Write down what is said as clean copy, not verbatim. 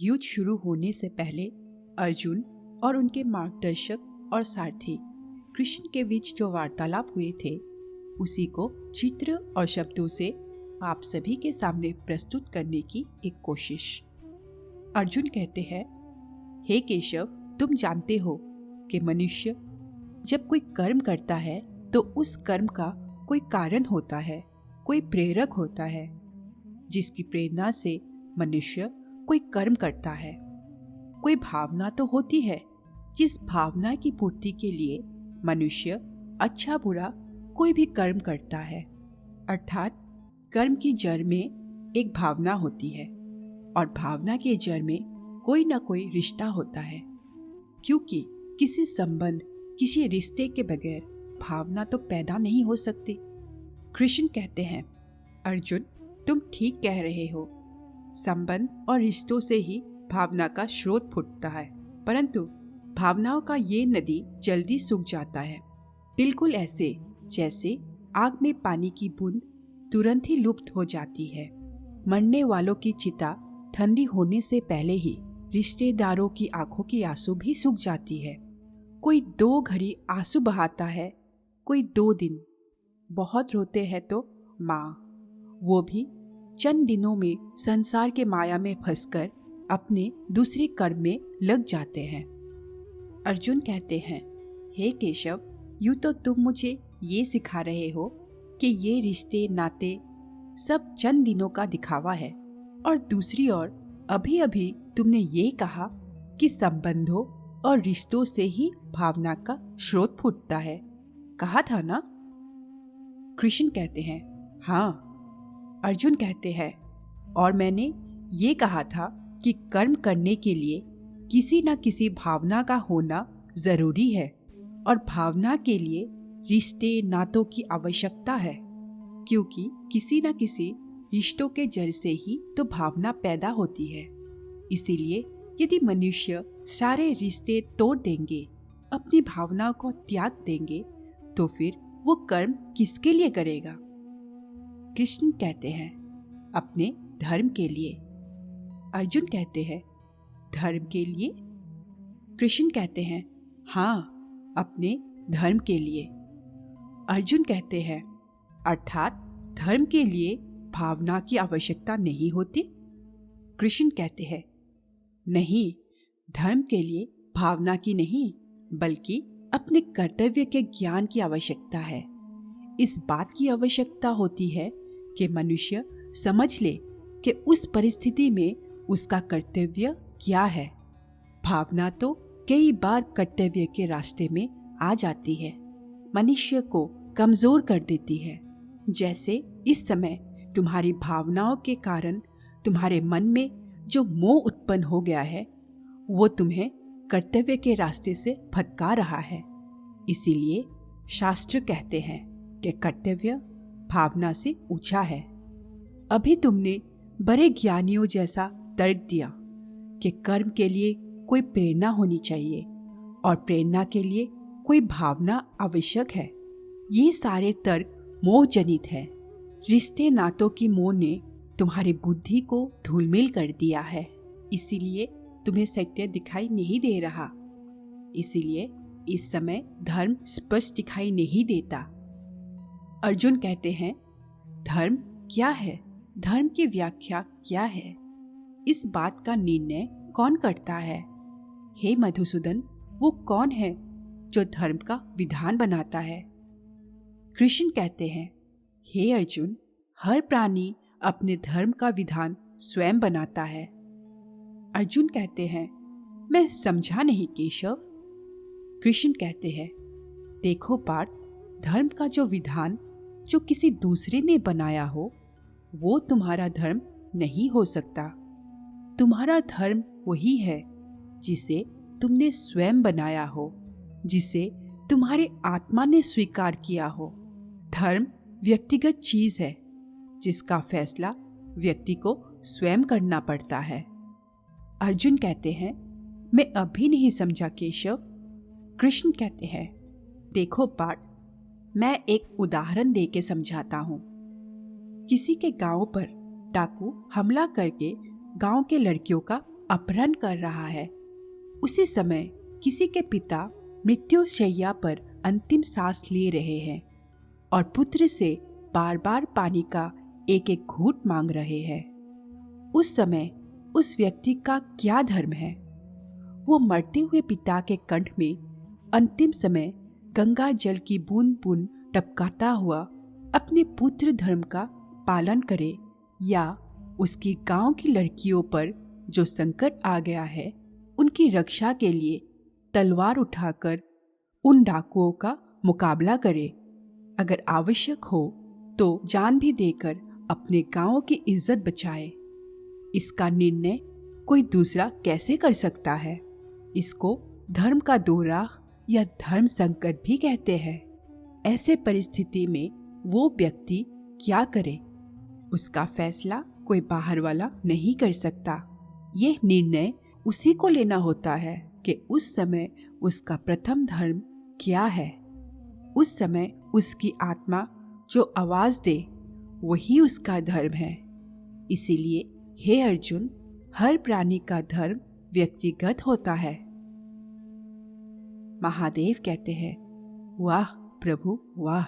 युद्ध शुरू होने से पहले अर्जुन और उनके मार्गदर्शक और सारथी कृष्ण के बीच जो वार्तालाप हुए थे उसी को चित्र और शब्दों से आप सभी के सामने प्रस्तुत करने की एक कोशिश। अर्जुन कहते हैं, हे केशव, तुम जानते हो कि मनुष्य जब कोई कर्म करता है तो उस कर्म का कोई कारण होता है, कोई प्रेरक होता है, जिसकी प्रेरणा से मनुष्य कोई कर्म करता है। कोई भावना तो होती है जिस भावना की पूर्ति के लिए मनुष्य अच्छा बुरा कोई भी कर्म करता है। अर्थात कर्म की जड़ में एक भावना होती है और भावना के जड़ में कोई ना कोई रिश्ता होता है, क्योंकि किसी संबंध, किसी रिश्ते के बगैर भावना तो पैदा नहीं हो सकती। कृष्ण कहते हैं, अर्जुन, तुम ठीक कह रहे हो। संबंध और रिश्तों से ही भावना का स्रोत फूटता है, परंतु भावनाओं का ये नदी जल्दी सूख जाता है, बिल्कुल ऐसे जैसे आग में पानी की बूंद तुरंत ही लुप्त हो जाती है। मरने वालों की चिता ठंडी होने से पहले ही रिश्तेदारों की आंखों की आंसू भी सूख जाती है। कोई 2 घड़ी आंसू बहाता है, कोई 2 दिन। बहुत रोते हैं तो माँ, वो भी चंद दिनों में संसार के माया में फंसकर अपने दूसरे कर्म में लग जाते हैं। अर्जुन कहते हैं, हे केशव, यूं तो तुम मुझे ये सिखा रहे हो कि ये रिश्ते नाते सब चंद दिनों का दिखावा है, और दूसरी ओर अभी अभी तुमने ये कहा कि संबंधों और रिश्तों से ही भावना का स्रोत फूटता है। कहा था ना? कृष्ण कहते हैं, हाँ। अर्जुन कहते हैं, और मैंने ये कहा था कि कर्म करने के लिए किसी न किसी भावना का होना जरूरी है, और भावना के लिए रिश्ते नातों की आवश्यकता है, क्योंकि किसी न किसी रिश्तों के जड़ से ही तो भावना पैदा होती है। इसीलिए यदि मनुष्य सारे रिश्ते तोड़ देंगे, अपनी भावनाओं को त्याग देंगे, तो फिर वो कर्म किसके लिए करेगा? कृष्ण कहते हैं, अपने धर्म के लिए। अर्जुन कहते हैं, धर्म के लिए? कृष्ण कहते हैं, हाँ, अपने धर्म के लिए। अर्जुन कहते हैं, अर्थात धर्म के लिए भावना की आवश्यकता नहीं होती? कृष्ण कहते हैं, नहीं, धर्म के लिए भावना की नहीं, बल्कि अपने कर्तव्य के ज्ञान की आवश्यकता है। इस बात की आवश्यकता होती है कि मनुष्य समझ ले कि उस परिस्थिति में उसका कर्तव्य क्या है। भावना तो कई बार कर्तव्य के रास्ते में आ जाती है, मनुष्य को कमजोर कर देती है। जैसे इस समय तुम्हारी भावनाओं के कारण तुम्हारे मन में जो मोह उत्पन्न हो गया है, वो तुम्हें कर्तव्य के रास्ते से भटका रहा है। इसीलिए शास्त्र कहते हैं कि कर्तव्य भावना से ऊंचा है। अभी तुमने बड़े ज्ञानियों जैसा तर्क दिया कि कर्म के लिए कोई प्रेरणा होनी चाहिए और प्रेरणा के लिए कोई भावना आवश्यक है। ये सारे तर्क मोहजनित है। रिश्ते नातों की मोह ने तुम्हारी बुद्धि को धूलमिल कर दिया है, इसीलिए तुम्हें सत्य दिखाई नहीं दे रहा। इसीलिए इस समय धर्म स्पष्ट दिखाई नहीं देता। अर्जुन कहते हैं, धर्म क्या है? धर्म की व्याख्या क्या है? इस बात का निर्णय कौन करता है? हे मधुसूदन, वो कौन है जो धर्म का विधान बनाता है? कृष्ण कहते हैं, हे अर्जुन, हर प्राणी अपने धर्म का विधान स्वयं बनाता है। अर्जुन कहते हैं, मैं समझा नहीं केशव। कृष्ण कहते हैं, देखो पार्थ, धर्म का जो विधान जो किसी दूसरे ने बनाया हो, वो तुम्हारा धर्म नहीं हो सकता। तुम्हारा धर्म वही है जिसे तुमने स्वयं बनाया हो, जिसे तुम्हारे आत्मा ने स्वीकार किया हो। धर्म व्यक्तिगत चीज है जिसका फैसला व्यक्ति को स्वयं करना पड़ता है। अर्जुन कहते हैं, मैं अभी नहीं समझा केशव। कृष्ण कहते हैं, देखो पार्थ, मैं एक उदाहरण देके समझाता हूँ। किसी के गांव पर डाकू हमला करके गांव के लड़कियों का अपहरण कर रहा है। उसी समय किसी के पिता मृत्युशैया पर अंतिम सांस ले रहे हैं और पुत्र से बार बार पानी का एक एक घूंट मांग रहे हैं। उस समय उस व्यक्ति का क्या धर्म है? वो मरते हुए पिता के कंठ में अंतिम समय गंगा जल की बूंद बूंद टपकाता हुआ अपने पुत्र धर्म का पालन करे, या उसकी गांव की लड़कियों पर जो संकट आ गया है उनकी रक्षा के लिए तलवार उठाकर उन डाकुओं का मुकाबला करे, अगर आवश्यक हो तो जान भी देकर अपने गांव की इज्जत बचाए। इसका निर्णय कोई दूसरा कैसे कर सकता है? इसको धर्म का दोहरा या धर्म संकट भी कहते हैं। ऐसे परिस्थिति में वो व्यक्ति क्या करे? उसका फैसला कोई बाहर वाला नहीं कर सकता। यह निर्णय उसी को लेना होता है कि उस समय उसका प्रथम धर्म क्या है। उस समय उसकी आत्मा जो आवाज दे वही उसका धर्म है। इसीलिए हे अर्जुन, हर प्राणी का धर्म व्यक्तिगत होता है। महादेव कहते हैं, वाह प्रभु वाह।